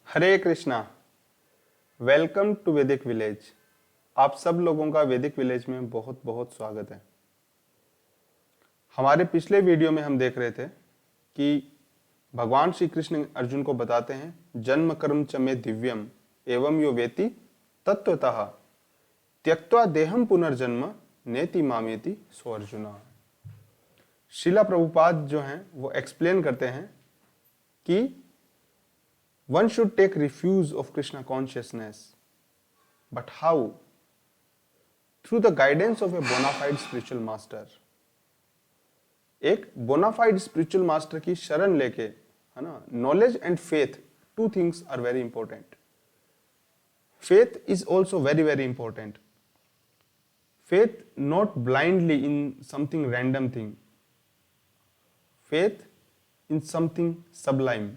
Hare Krishna. Welcome to Vedic village. आप सब लोगों का वैदिक विलेज में बहुत बहुत स्वागत है। हमारे पिछले वीडियो में हम देख रहे थे कि भगवान श्री कृष्ण अर्जुन को बताते हैं जन्म कर्म च मे दिव्यम एवं यो वेति तत्वतः त्यक्त्वा देहम पुनर्जन्म नेति मामेति सो अर्जुना। शिला प्रभुपाद जो हैं वो एक्सप्लेन करते हैं कि one should take refuge of Krishna consciousness, but how? Through the guidance of a bona fide spiritual master. एक बोनाफाइड स्पिरिचुअल मास्टर की शरण लेके, है ना, knowledge and faith, two things are very important. Faith is also very very important. Faith not blindly in something random thing, faith in something sublime.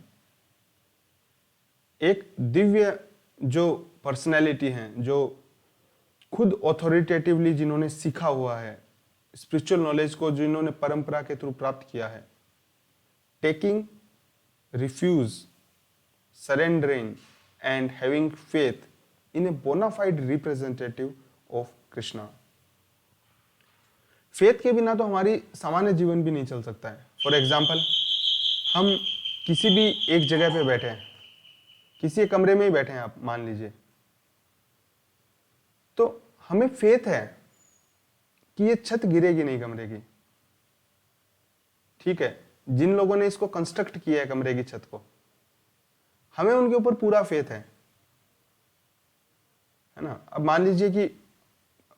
एक दिव्य जो personality हैं, जो खुद ऑथोरिटेटिवली जिन्होंने सीखा हुआ है, स्पिरिचुअल नॉलेज को जिन्होंने परंपरा के थ्रू प्राप्त किया है, taking refuge, surrendering and having faith in a bona fide representative of Krishna. Faith के बिना तो हमारी सामान्य जीवन भी नहीं चल सकता है. फॉर एग्जाम्पल, हम किसी भी एक जगह पे बैठे हैं, किसी कमरे में ही बैठे हैं, आप मान लीजिए, तो हमें फेथ है कि ये छत गिरेगी नहीं कमरे की. ठीक है, जिन लोगों ने इसको कंस्ट्रक्ट किया है कमरे की छत को, हमें उनके ऊपर पूरा फेथ है ना. अब मान लीजिए कि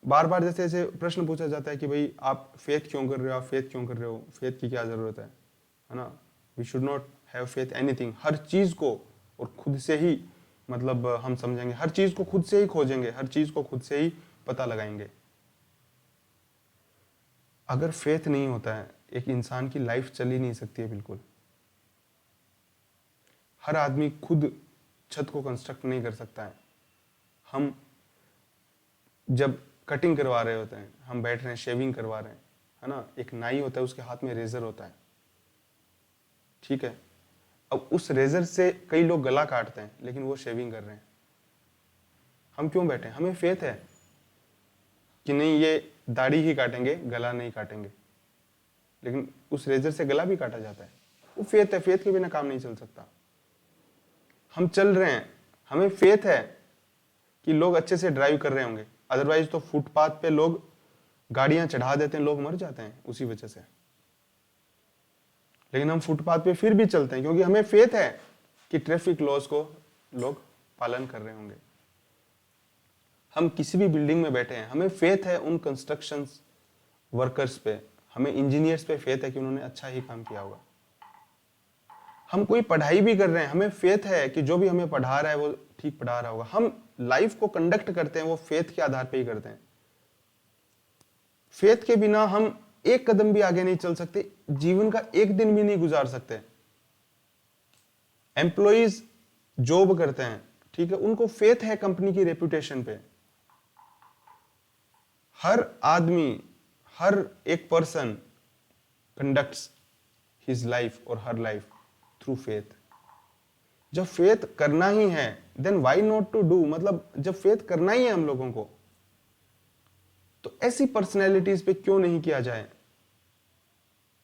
बार बार जैसे ऐसे प्रश्न पूछा जाता है कि भाई आप फेथ क्यों कर रहे हो, आप फेथ क्यों कर रहे हो, फेथ की क्या जरूरत है ना. We should not have faith anything. हर चीज को और खुद से ही, मतलब हम समझेंगे, हर चीज को खुद से ही खोजेंगे, हर चीज को खुद से ही पता लगाएंगे. अगर फेथ नहीं होता है, एक इंसान की लाइफ चल ही नहीं सकती है बिल्कुल. हर आदमी खुद छत को कंस्ट्रक्ट नहीं कर सकता है. हम जब कटिंग करवा रहे होते हैं, हम बैठ रहे हैं, शेविंग करवा रहे हैं, है ना, एक नाई होता है, उसके हाथ में रेजर होता है. ठीक है, अब उस रेजर से कई लोग गला काटते हैं, लेकिन वो शेविंग कर रहे हैं. हम क्यों बैठे हैं? हमें फेथ है कि नहीं, ये दाढ़ी ही काटेंगे, गला नहीं काटेंगे. लेकिन उस रेजर से गला भी काटा जाता है. वो फेथ है. फेथ के बिना काम नहीं चल सकता. हम चल रहे हैं, हमें फेथ है कि लोग अच्छे से ड्राइव कर रहे होंगे. अदरवाइज तो फुटपाथ पे लोग गाड़ियां चढ़ा देते हैं, लोग मर जाते हैं उसी वजह से. लेकिन हम फुटपाथ पे फिर भी चलते हैं क्योंकि हमें फेथ है कि ट्रैफिक लॉज को लोग पालन कर रहे होंगे. हम किसी भी बिल्डिंग में बैठे हैं, हमें फेथ है उन कंस्ट्रक्शन वर्कर्स पे, हमें इंजीनियर्स पे फेथ है कि उन्होंने अच्छा ही काम किया होगा. हम कोई पढ़ाई भी कर रहे हैं, हमें फेथ है कि जो भी हमें पढ़ा रहा है वो ठीक पढ़ा रहा होगा. हम लाइफ को कंडक्ट करते हैं वो फेथ के आधार पे ही करते हैं. फेथ के बिना हम एक कदम भी आगे नहीं चल सकते, जीवन का एक दिन भी नहीं गुजार सकते. एम्प्लॉइज जॉब करते हैं, ठीक है, उनको फेथ है कंपनी की रेपुटेशन पे. हर आदमी, हर एक पर्सन कंडक्ट्स हिज लाइफ और हर लाइफ थ्रू फेथ. जब फेथ करना ही है, then why not to do. मतलब जब फेथ करना ही है हम लोगों को, तो ऐसी पर्सनैलिटीज पे क्यों नहीं किया जाए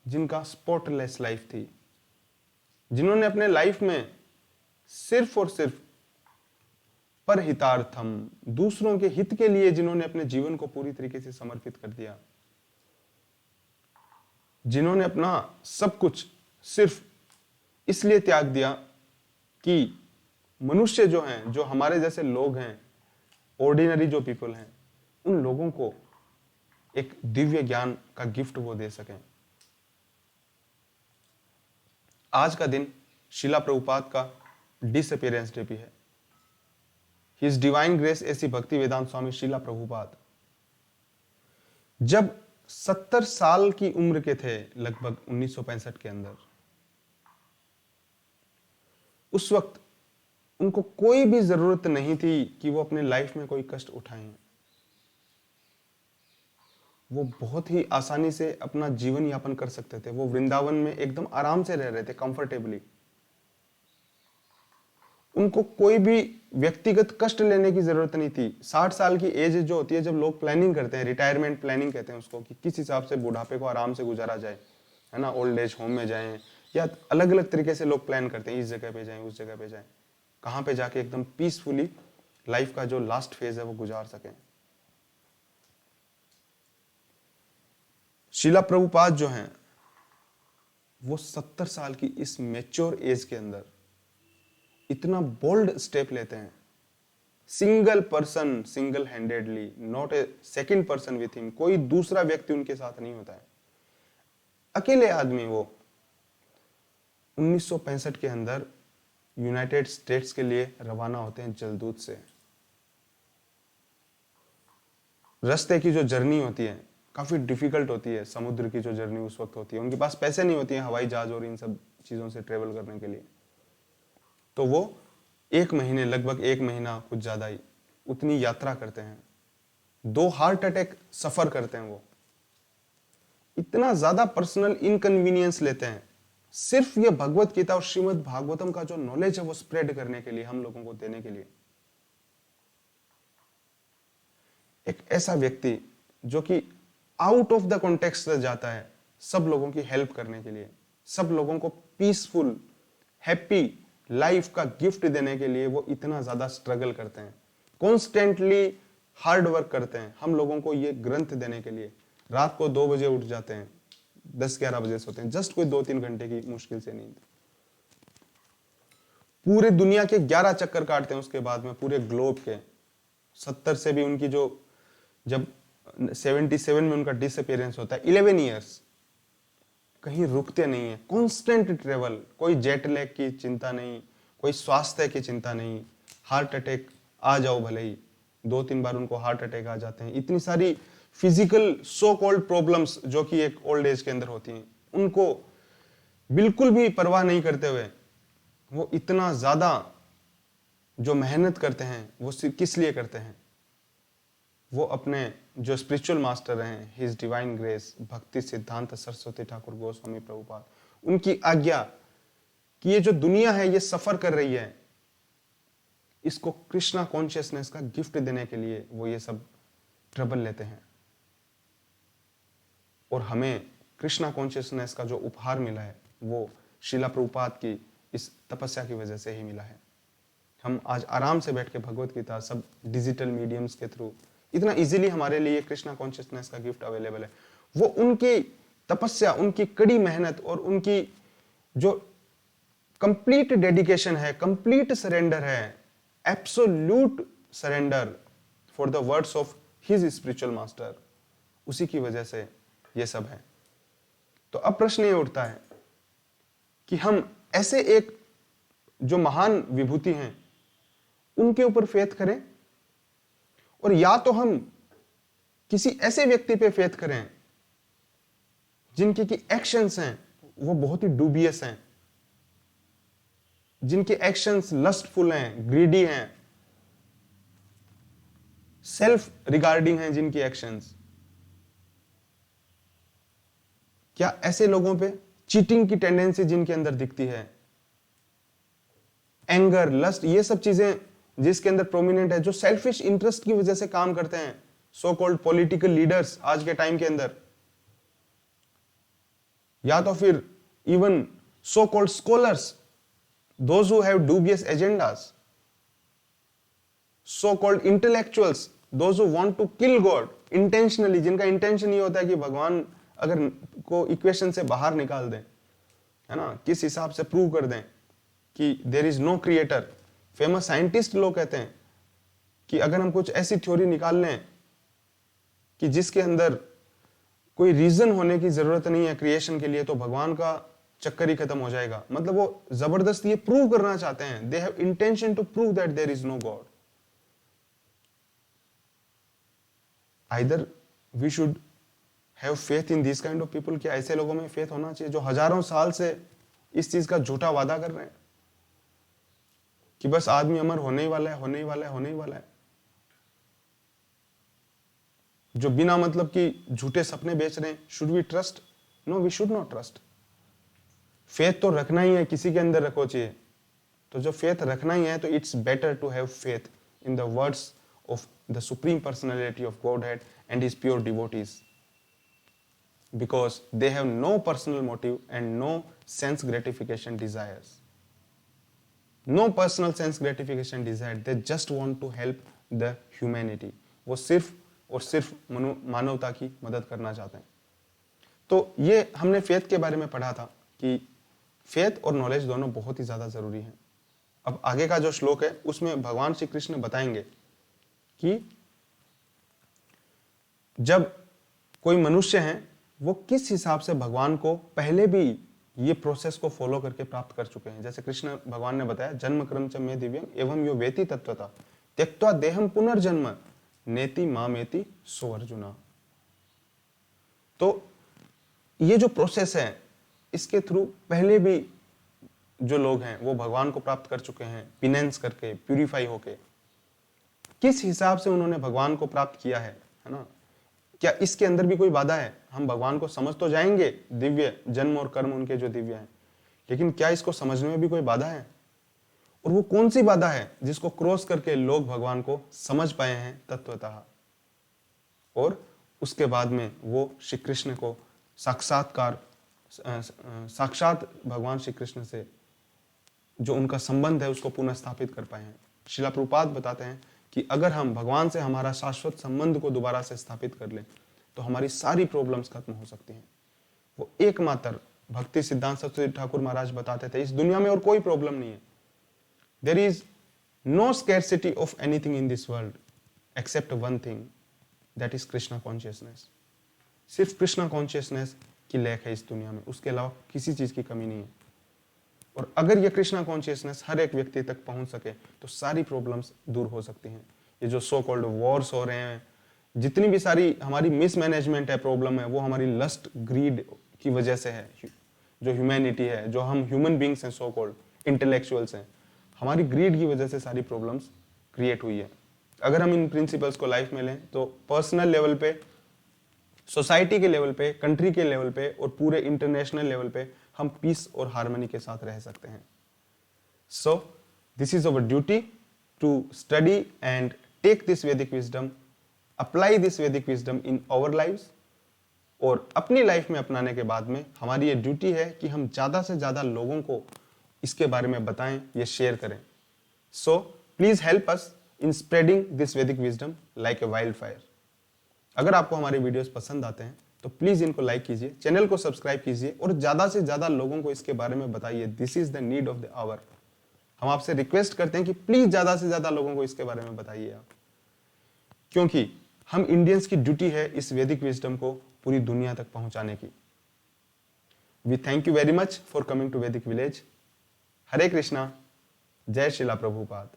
जिनका स्पॉटलेस लाइफ थी, जिन्होंने अपने लाइफ में सिर्फ और सिर्फ परहितार्थम, दूसरों के हित के लिए जिन्होंने अपने जीवन को पूरी तरीके से समर्पित कर दिया, जिन्होंने अपना सब कुछ सिर्फ इसलिए त्याग दिया कि मनुष्य जो हैं, जो हमारे जैसे लोग हैं, ऑर्डिनरी जो पीपल हैं, उन लोगों को एक दिव्य ज्ञान का गिफ्ट वो दे सकें. आज का दिन शिला प्रभुपाद का डिसअपीयरेंस डे भी है. हिज डिवाइन ग्रेस ऐसी भक्ति वेदांत स्वामी शिला प्रभुपाद जब 70 साल की उम्र के थे, लगभग 1965 के अंदर, उस वक्त उनको कोई भी जरूरत नहीं थी कि वो अपने लाइफ में कोई कष्ट उठाएं. वो बहुत ही आसानी से अपना जीवन यापन कर सकते थे. वो वृंदावन में एकदम आराम से रह रहे थे, कंफर्टेबली. उनको कोई भी व्यक्तिगत कष्ट लेने की जरूरत नहीं थी। 60 साल की एज जो होती है, जब लोग प्लानिंग करते हैं, रिटायरमेंट प्लानिंग कहते हैं उसको, कि किस हिसाब से बुढ़ापे को आराम से गुजारा जाए, है ना, ओल्ड एज होम में जाएं, या अलग अलग तरीके से लोग प्लान करते हैं, इस जगह पे जाएं, उस जगह पे जाएं, कहाँ पे जाके एकदम पीसफुली लाइफ का जो लास्ट फेज है वो गुजार सकें। शीला प्रभुपाद जो हैं वो 70 साल की इस मैच्योर एज के अंदर इतना बोल्ड स्टेप लेते हैं, single person, single handedly, not a second person with him, कोई दूसरा व्यक्ति उनके साथ नहीं होता है, अकेले आदमी वो 1965 के अंदर यूनाइटेड स्टेट्स के लिए रवाना होते हैं जलदूत से। रास्ते की जो जर्नी होती है काफी डिफिकल्ट होती है, समुद्र की जो जर्नी उस वक्त होती है, उनके पास पैसे नहीं होती हैं हवाई जहाज और इन सब चीजों से ट्रेवल करने के लिए, तो वो 1 महीने, लगभग 1 महीना कुछ ज्यादा ही, उतनी यात्रा करते हैं, 2 हार्ट अटैक सफर करते हैं, वो इतना ज्यादा पर्सनल इनकन्वीनियंस लेते हैं, सिर्फ ये भगवत गीता और श्रीमद् भागवतम का जो नॉलेज है वो स्प्रेड करने के लिए, हम लोगों को देने के लिए। एक ऐसा व्यक्ति जो कि आउट ऑफ द कॉन्टेक्स्ट जाता है सब लोगों की हेल्प करने के लिए, सब लोगों को पीसफुल हैप्पी लाइफ का गिफ्ट देने के लिए वो इतना ज्यादा स्ट्रगल करते हैं, कॉन्स्टेंटली हार्ड वर्क करते हैं हम लोगों को ये ग्रंथ देने के लिए। रात को 2 बजे उठ जाते हैं, 10-11 बजे सोते हैं, जस्ट कोई 2-3 घंटे की मुश्किल से नींद। पूरे दुनिया के 11 चक्कर काटते हैं उसके बाद में, पूरे ग्लोब के। 70 से भी उनकी जो, जब 77 में उनका डिसअपीयरेंस होता है, 11 ईयर्स कहीं रुकते नहीं है, कॉन्स्टेंट ट्रेवल, कोई जेट लैग की चिंता नहीं, कोई स्वास्थ्य की चिंता नहीं, हार्ट अटैक आ जाओ भले ही, 2-3 बार उनको हार्ट अटैक आ जाते हैं, इतनी सारी फिजिकल सो कॉल्ड प्रॉब्लम्स जो कि एक ओल्ड एज के अंदर होती हैं, उनको बिल्कुल भी परवाह नहीं करते हुए वो इतना ज्यादा जो मेहनत करते हैं वो किस लिए करते हैं? वो अपने जो स्पिरिचुअल मास्टर हैं, हिज डिवाइन ग्रेस भक्ति सिद्धांत सरस्वती ठाकुर गोस्वामी प्रभुपाद, उनकी आज्ञा कि ये जो दुनिया है ये सफर कर रही है, इसको कृष्णा कॉन्शियसनेस का गिफ्ट देने के लिए वो ये सब ट्रबल लेते हैं। और हमें कृष्णा कॉन्शियसनेस का जो उपहार मिला है वो शीला प्रभुपाद की इस तपस्या की वजह से ही मिला है। हम आज आराम से बैठ के भगवत गीता सब डिजिटल मीडियम्स के थ्रू इतना इजीली हमारे लिए कृष्णा कॉन्शियसनेस का गिफ्ट अवेलेबल है। वो उनकी तपस्या, उनकी कड़ी मेहनत और उनकी जो कंप्लीट डेडिकेशन है, कंप्लीट सरेंडर है, absolute surrender for the words of his spiritual master, उसी की वजह से ये सब है। तो अब प्रश्न ये उठता है कि हम ऐसे एक जो महान विभूति हैं उनके ऊपर फेथ करें, और या तो हम किसी ऐसे व्यक्ति पे फेथ करें जिनकी की एक्शंस हैं वो बहुत ही डूबियस हैं, जिनके एक्शंस लस्टफुल हैं, ग्रीडी हैं, सेल्फ रिगार्डिंग हैं जिनकी एक्शंस। क्या ऐसे लोगों पे चीटिंग की टेंडेंसी जिनके अंदर दिखती है, एंगर, लस्ट, ये सब चीजें जिसके अंदर प्रोमिनेंट है, जो सेल्फिश इंटरेस्ट की वजह से काम करते हैं, सो कॉल्ड पॉलिटिकल लीडर्स आज के टाइम के अंदर, या तो फिर even so called scholars, those who have dubious agendas, so called intellectuals, those who want to kill God intentionally, जिनका इंटेंशन ये होता है कि भगवान अगर को इक्वेशन से बाहर निकाल दें, है ना, किस हिसाब से प्रूव कर दें कि there is no creator. Famous scientist लोग कहते हैं कि अगर हम कुछ ऐसी थ्योरी निकाल लें कि जिसके अंदर कोई रीजन होने की जरूरत नहीं है क्रिएशन के लिए, तो भगवान का चक्कर ही खत्म हो जाएगा। मतलब वो जबरदस्ती ये प्रूव करना चाहते हैं, they have intention to prove that there is no God. Either we should have faith in this kind of people, क्या ऐसे लोगों में फेथ होना चाहिए जो हजारों साल से इस चीज का झूठा वादा कर रहे हैं कि बस आदमी अमर होने ही वाला है, होने ही वाला है, होने ही वाला है, जो बिना मतलब कि झूठे सपने बेच रहे हैं। Should we trust? No, we should not trust. Faith तो रखना ही है, किसी के अंदर रखो चाहिए, तो जो फेथ रखना ही है तो it's better to have faith in the words of the supreme personality of Godhead and his pure devotees, because they have no personal motive and no sense gratification desires, no personal sense gratification desire, they just want to help the humanity. वो सिर्फ और सिर्फ मानवता की मदद करना चाहते हैं। तो ये हमने फेथ के बारे में पढ़ा था कि फेथ और नॉलेज दोनों बहुत ही ज्यादा जरूरी हैं। अब आगे का जो श्लोक है उसमें भगवान श्री कृष्ण बताएंगे कि जब कोई मनुष्य है वो किस हिसाब से भगवान को पहले भी ये प्रोसेस को फॉलो करके प्राप्त कर चुके हैं। जैसे कृष्ण भगवान ने बताया, जन्म कर्म च मे दिव्यम एवं यो वेति तत्वता त्यक्त्वा देहम पुनर्जन्म नेति मामेति सो अर्जुना। तो ये जो प्रोसेस है इसके थ्रू पहले भी जो लोग हैं वो भगवान को प्राप्त कर चुके हैं, पिनेंस करके, प्यूरिफाई होके। किस हिसाब से उन्होंने भगवान को प्राप्त किया है ना? क्या इसके अंदर भी कोई बाधा है? हम भगवान को समझ तो जाएंगे, दिव्य जन्म और कर्म उनके जो दिव्य हैं, लेकिन क्या इसको समझने में भी कोई बाधा है? और वो कौन सी बाधा है जिसको क्रॉस करके लोग भगवान को समझ पाए हैं तत्वतः, और उसके बाद में वो श्री कृष्ण को साक्षात भगवान श्री कृष्ण से जो उनका संबंध है उसको पुनः स्थापित कर पाए हैं। श्रील प्रभुपाद बताते हैं कि अगर हम भगवान से हमारा शाश्वत संबंध को दोबारा से स्थापित कर लें तो हमारी सारी प्रॉब्लम्स खत्म हो सकती हैं। वो एकमात्र भक्ति सिद्धांत सरस्वती ठाकुर महाराज बताते थे, इस दुनिया में और कोई प्रॉब्लम नहीं है। There is no scarcity of anything in this world except one thing, that is Krishna consciousness. सिर्फ कृष्णा कॉन्शियसनेस की लैक है इस दुनिया में, उसके अलावा किसी चीज की कमी नहीं है। और अगर ये कृष्णा कॉन्शियसनेस हर एक व्यक्ति तक पहुंच सके तो सारी प्रॉब्लम्स दूर हो सकती हैं। ये जो सो कॉल्ड वॉर्स हो रहे हैं, जितनी भी सारी हमारी मिसमैनेजमेंट है, प्रॉब्लम है, वो हमारी लस्ट ग्रीड की वजह से है। जो ह्यूमैनिटी है, जो हम ह्यूमन बींग्स हैं, सो कॉल्ड इंटेलेक्चुअल्स हैं, हमारी ग्रीड की वजह से सारी प्रॉब्लम्स क्रिएट हुई है। अगर हम इन प्रिंसिपल्स को लाइफ में लें तो पर्सनल लेवल पे, सोसाइटी के लेवल पे, कंट्री के लेवल पे और पूरे इंटरनेशनल लेवल पे हम पीस और हार्मनी के साथ रह सकते हैं। So this is our duty to study and take this वैदिक विजडम, अप्लाई दिस वैदिक विजडम इन आवर लाइव्स, और अपनी लाइफ में अपनाने के बाद में हमारी ये ड्यूटी है कि हम ज्यादा से ज्यादा लोगों को इसके बारे में बताएं, ये शेयर करें। So please help us in spreading this वैदिक wisdom like a wild fire. अगर आपको हमारे वीडियोस पसंद आते हैं तो प्लीज इनको लाइक कीजिए, चैनल को सब्सक्राइब कीजिए और ज्यादा से ज्यादा लोगों को इसके बारे में बताइए। This is the need of the hour. हम आपसे रिक्वेस्ट करते हैं कि प्लीज ज्यादा से ज्यादा लोगों को इसके बारे में बताइए आप, क्योंकि हम इंडियंस की ड्यूटी है इस वैदिक विजडम को पूरी दुनिया तक पहुंचाने की। We thank you very much for coming to Vedic village. Hare Krishna, जय श्रीला प्रभुपाद।